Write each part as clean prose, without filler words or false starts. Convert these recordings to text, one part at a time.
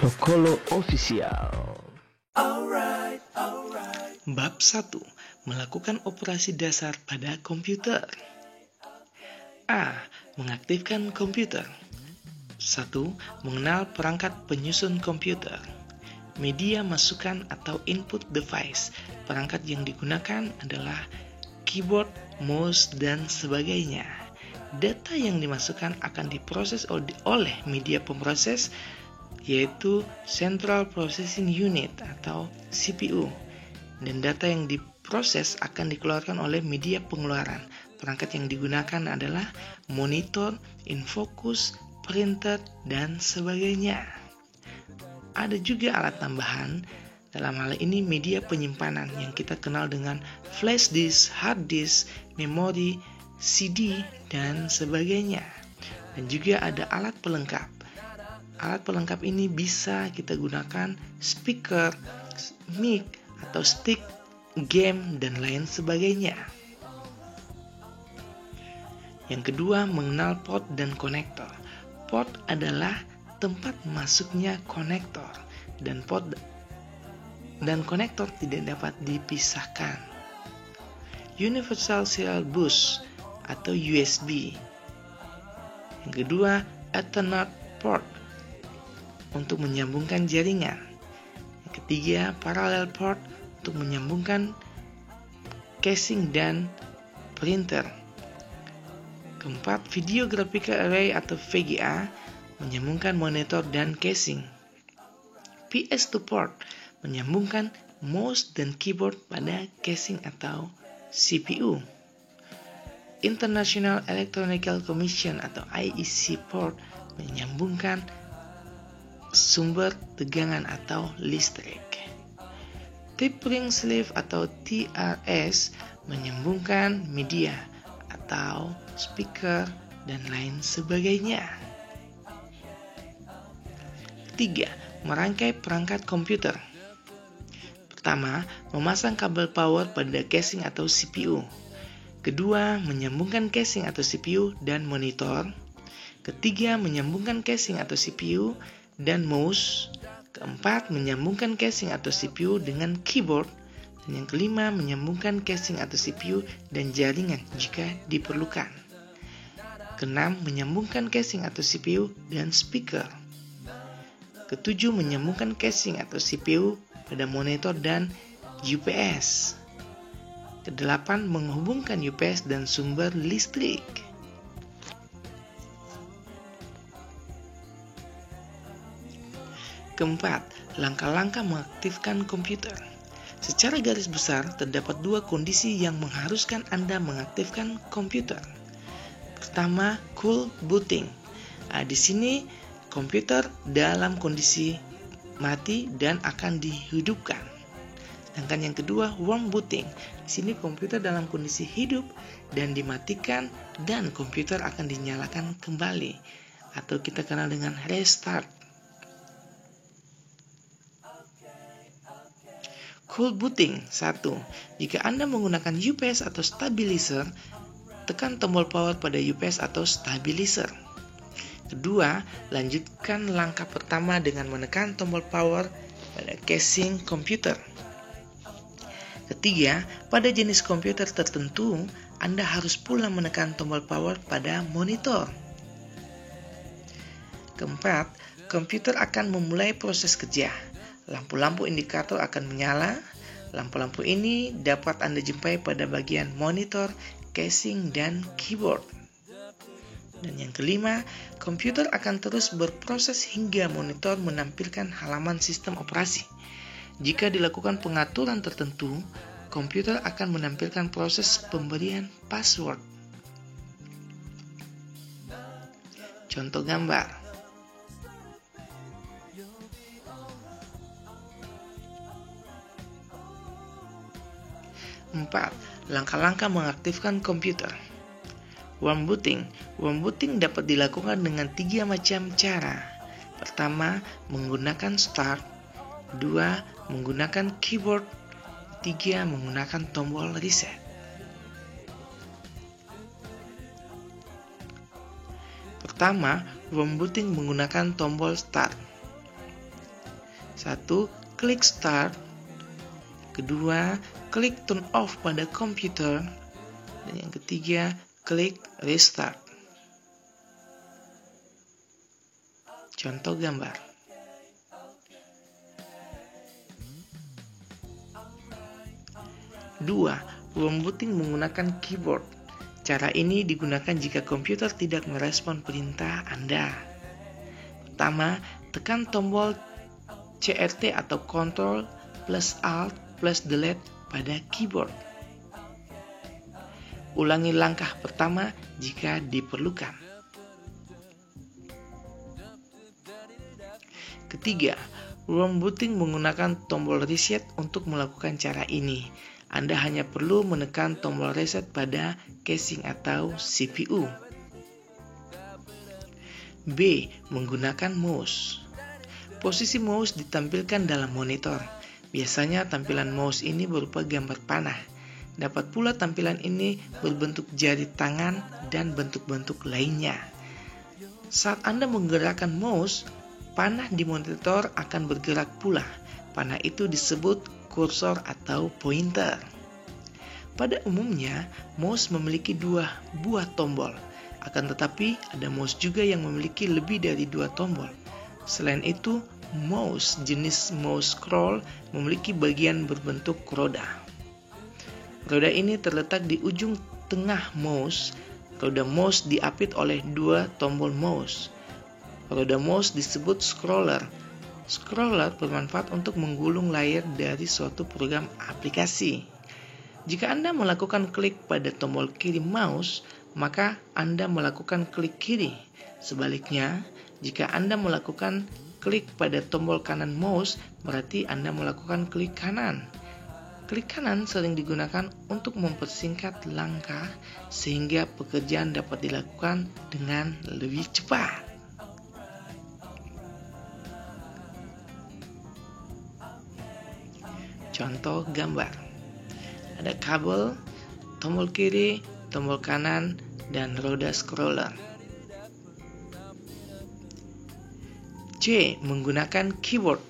Lokolo Official. Bab 1. Melakukan operasi dasar pada komputer. A. Mengaktifkan komputer. 1. Mengenal perangkat penyusun komputer. Media masukan atau input device. Perangkat yang digunakan adalah keyboard, mouse, dan sebagainya. Data yang dimasukkan akan diproses oleh media pemroses, yaitu Central Processing Unit atau CPU. Dan data yang diproses akan dikeluarkan oleh media pengeluaran. Perangkat yang digunakan adalah monitor, infocus, printer, dan sebagainya. Ada juga alat tambahan, dalam hal ini media penyimpanan yang kita kenal dengan flash disk, hard disk, memori, CD, dan sebagainya. Dan juga ada alat pelengkap. Alat pelengkap ini bisa kita gunakan speaker, mic, atau stick, game, dan lain sebagainya. Yang kedua, mengenal port dan konektor. Port adalah tempat masuknya konektor, dan port dan konektor tidak dapat dipisahkan. Universal Serial Bus atau USB. Yang kedua, Ethernet port untuk menyambungkan jaringan. Yang ketiga, parallel port untuk menyambungkan casing dan printer. Keempat, video graphical array atau VGA menyambungkan monitor dan casing. PS2 port menyambungkan mouse dan keyboard pada casing atau CPU. International Electronical Commission atau IEC port menyambungkan sumber tegangan atau listrik. Tape ring sleeve atau TRS menyambungkan media atau speaker dan lain sebagainya. Ketiga, merangkai perangkat komputer. Pertama, memasang kabel power pada casing atau CPU. Kedua, menyambungkan casing atau CPU dan monitor. Ketiga, menyambungkan casing atau CPU dan mouse. Keempat, menyambungkan casing atau CPU dengan keyboard. Dan yang kelima, menyambungkan casing atau CPU dan jaringan jika diperlukan. Keenam, menyambungkan casing atau CPU dan speaker. Ketujuh, menyambungkan casing atau CPU pada monitor dan UPS. Kedelapan, menghubungkan UPS dan sumber listrik. Keempat, langkah-langkah mengaktifkan komputer. Secara garis besar, terdapat dua kondisi yang mengharuskan Anda mengaktifkan komputer. Pertama, cool booting. Di sini komputer dalam kondisi mati dan akan dihidupkan. Sedangkan yang kedua, warm booting. Di sini komputer dalam kondisi hidup dan dimatikan dan komputer akan dinyalakan kembali atau kita kenal dengan restart. Cool booting. 1. Jika Anda menggunakan UPS atau stabilizer, tekan tombol power pada UPS atau stabilizer. Kedua, lanjutkan langkah pertama dengan menekan tombol power pada casing komputer. Ketiga, pada jenis komputer tertentu, Anda harus pula menekan tombol power pada monitor. Keempat, komputer akan memulai proses kerja. Lampu-lampu indikator akan menyala. Lampu-lampu ini dapat Anda jumpai pada bagian monitor, casing, dan keyboard. Dan yang kelima, komputer akan terus berproses hingga monitor menampilkan halaman sistem operasi. Jika dilakukan pengaturan tertentu, komputer akan menampilkan proses pemberian password. Contoh gambar. 4. Langkah-langkah mengaktifkan komputer. Warm booting. Warm booting dapat dilakukan dengan 3 macam cara. Pertama, menggunakan start. 2. Menggunakan keyboard. 3. Menggunakan tombol reset. Pertama, warm booting menggunakan tombol start. Satu, klik start. Kedua, klik turn off pada komputer. Dan yang ketiga, klik restart. Contoh gambar. Dua, rebooting menggunakan keyboard. Cara ini digunakan jika komputer tidak merespon perintah Anda. Pertama, tekan tombol CRT atau Ctrl plus Alt plus Delete pada keyboard. Ulangi langkah pertama jika diperlukan. Ketiga, rebooting menggunakan tombol reset. Untuk melakukan cara ini, Anda hanya perlu menekan tombol reset pada casing atau CPU. B. Menggunakan mouse. Posisi mouse ditampilkan dalam monitor. Biasanya tampilan mouse ini berupa gambar panah. Dapat pula tampilan ini berbentuk jari tangan dan bentuk-bentuk lainnya. Saat Anda menggerakkan mouse, panah di monitor akan bergerak pula. Panah itu disebut kursor atau pointer. Pada umumnya, mouse memiliki 2 buah tombol. Akan tetapi, ada mouse juga yang memiliki lebih dari 2 tombol. Selain itu, mouse jenis mouse scroll memiliki bagian berbentuk roda. Roda ini terletak di ujung tengah mouse. Roda mouse diapit oleh 2 tombol mouse. Roda mouse disebut scroller. Scroller bermanfaat untuk menggulung layar dari suatu program aplikasi. Jika Anda melakukan klik pada tombol kiri mouse, maka Anda melakukan klik kiri. Sebaliknya, jika Anda melakukan klik pada tombol kanan mouse, berarti Anda melakukan klik kanan. Klik kanan sering digunakan untuk mempersingkat langkah sehingga pekerjaan dapat dilakukan dengan lebih cepat. Contoh gambar. Ada kabel, tombol kiri, tombol kanan, dan roda scroller. C. Menggunakan keyboard.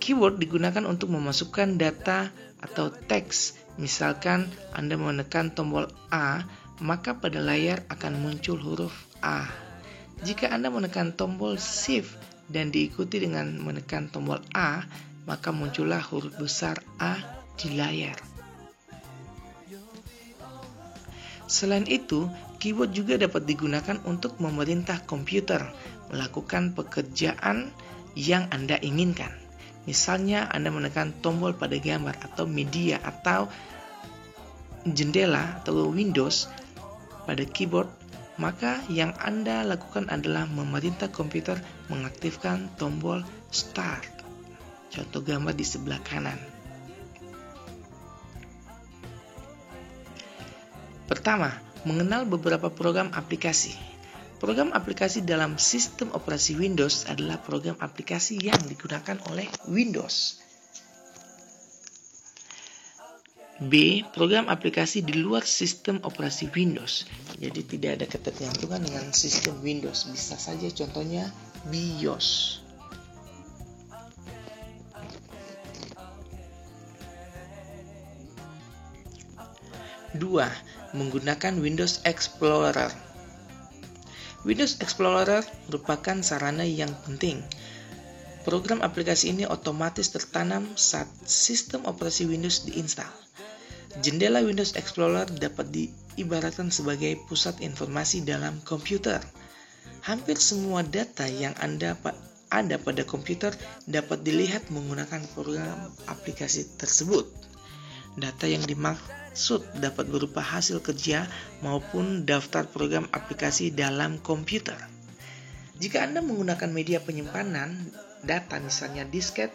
Keyboard digunakan untuk memasukkan data atau teks. Misalkan Anda menekan tombol A, maka pada layar akan muncul huruf A. Jika Anda menekan tombol Shift dan diikuti dengan menekan tombol A, maka muncullah huruf besar A di layar. Selain itu, keyboard juga dapat digunakan untuk memerintah komputer melakukan pekerjaan yang Anda inginkan. Misalnya, Anda menekan tombol pada gambar atau media atau jendela atau Windows pada keyboard, maka yang Anda lakukan adalah memerintah komputer mengaktifkan tombol Start. Contoh gambar di sebelah kanan. Pertama, mengenal beberapa program aplikasi. Program aplikasi dalam sistem operasi Windows adalah program aplikasi yang digunakan oleh Windows. B. Program aplikasi di luar sistem operasi Windows. Jadi tidak ada ketergantungan dengan sistem Windows. Bisa saja contohnya BIOS. Dua, menggunakan Windows Explorer. Windows Explorer merupakan sarana yang penting. Program aplikasi ini otomatis tertanam saat sistem operasi Windows diinstal. Jendela Windows Explorer dapat diibaratkan sebagai pusat informasi dalam komputer. Hampir semua data yang ada pada komputer dapat dilihat menggunakan program aplikasi tersebut. Data yang dimaksud dapat berupa hasil kerja maupun daftar program aplikasi dalam komputer. Jika Anda menggunakan media penyimpanan data misalnya disket,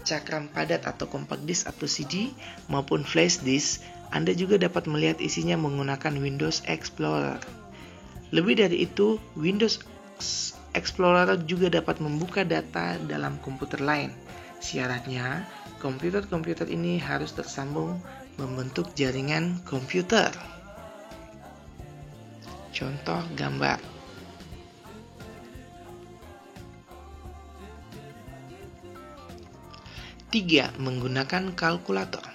cakram padat atau compact disk atau CD maupun flash disk, Anda juga dapat melihat isinya menggunakan Windows Explorer. Lebih dari itu, Windows Explorer juga dapat membuka data dalam komputer lain. Syaratnya, komputer-komputer ini harus tersambung membentuk jaringan komputer. Contoh gambar. 3. Menggunakan kalkulator.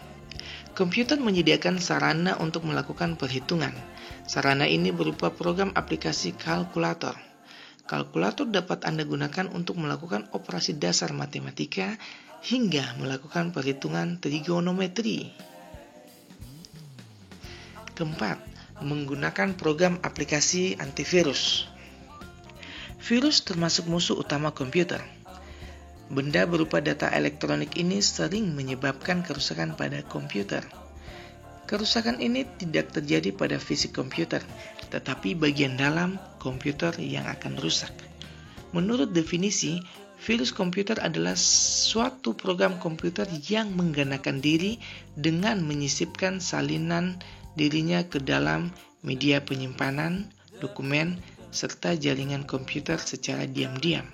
Komputer menyediakan sarana untuk melakukan perhitungan. Sarana ini berupa program aplikasi kalkulator. Kalkulator dapat Anda gunakan untuk melakukan operasi dasar matematika hingga melakukan perhitungan trigonometri. Keempat, menggunakan program aplikasi antivirus. Virus termasuk musuh utama komputer. Benda berupa data elektronik ini sering menyebabkan kerusakan pada komputer. Kerusakan ini tidak terjadi pada fisik komputer, tetapi bagian dalam komputer yang akan rusak. Menurut definisi, virus komputer adalah suatu program komputer yang menggunakan diri dengan menyisipkan salinan dirinya ke dalam media penyimpanan, dokumen, serta jaringan komputer secara diam-diam.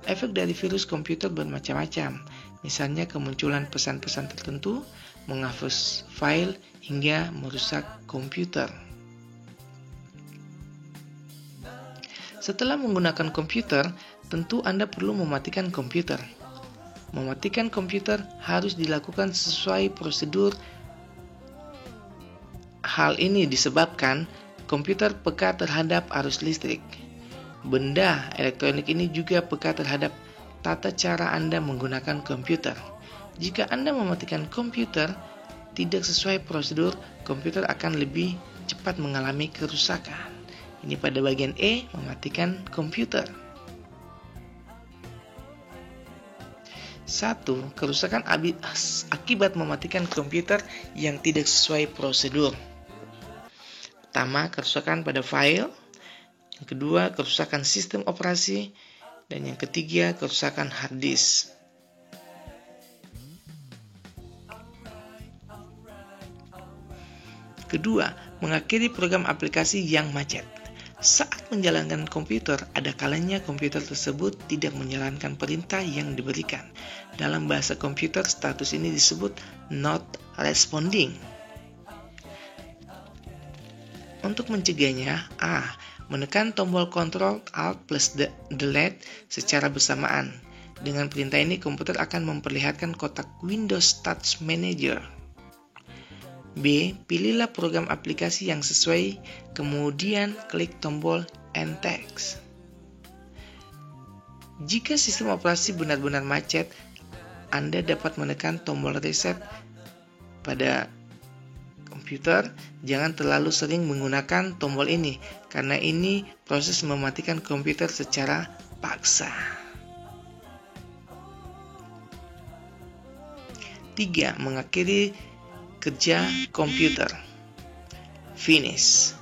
Efek dari virus komputer bermacam-macam, misalnya kemunculan pesan-pesan tertentu, menghapus file, hingga merusak komputer. Setelah menggunakan komputer, tentu Anda perlu mematikan komputer. Mematikan komputer harus dilakukan sesuai prosedur. Hal ini disebabkan komputer peka terhadap arus listrik. Benda elektronik ini juga peka terhadap tata cara Anda menggunakan komputer. Jika Anda mematikan komputer tidak sesuai prosedur, komputer akan lebih cepat mengalami kerusakan. Ini pada bagian E, mematikan komputer. 1. Kerusakan akibat mematikan komputer yang tidak sesuai prosedur. Pertama, kerusakan pada file. Yang kedua, kerusakan sistem operasi. Dan yang ketiga, kerusakan hard disk. Kedua, mengakhiri program aplikasi yang macet. Saat menjalankan komputer, ada kalanya komputer tersebut tidak menjalankan perintah yang diberikan. Dalam bahasa komputer, status ini disebut not responding. Untuk mencegahnya, A. Menekan tombol Ctrl Alt plus Delete secara bersamaan. Dengan perintah ini, komputer akan memperlihatkan kotak Windows Touch Manager. B. Pilihlah program aplikasi yang sesuai, kemudian klik tombol End Text. Jika sistem operasi benar-benar macet, Anda dapat menekan tombol Reset pada komputer. Jangan terlalu sering menggunakan tombol ini, karena ini proses mematikan komputer secara paksa. 3. Mengakhiri kerja komputer. Finish.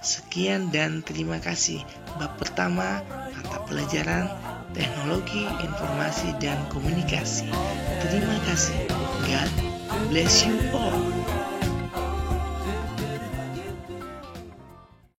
Sekian dan terima kasih. Bab pertama, mata pelajaran Teknologi Informasi dan Komunikasi. Terima kasih. God bless you all.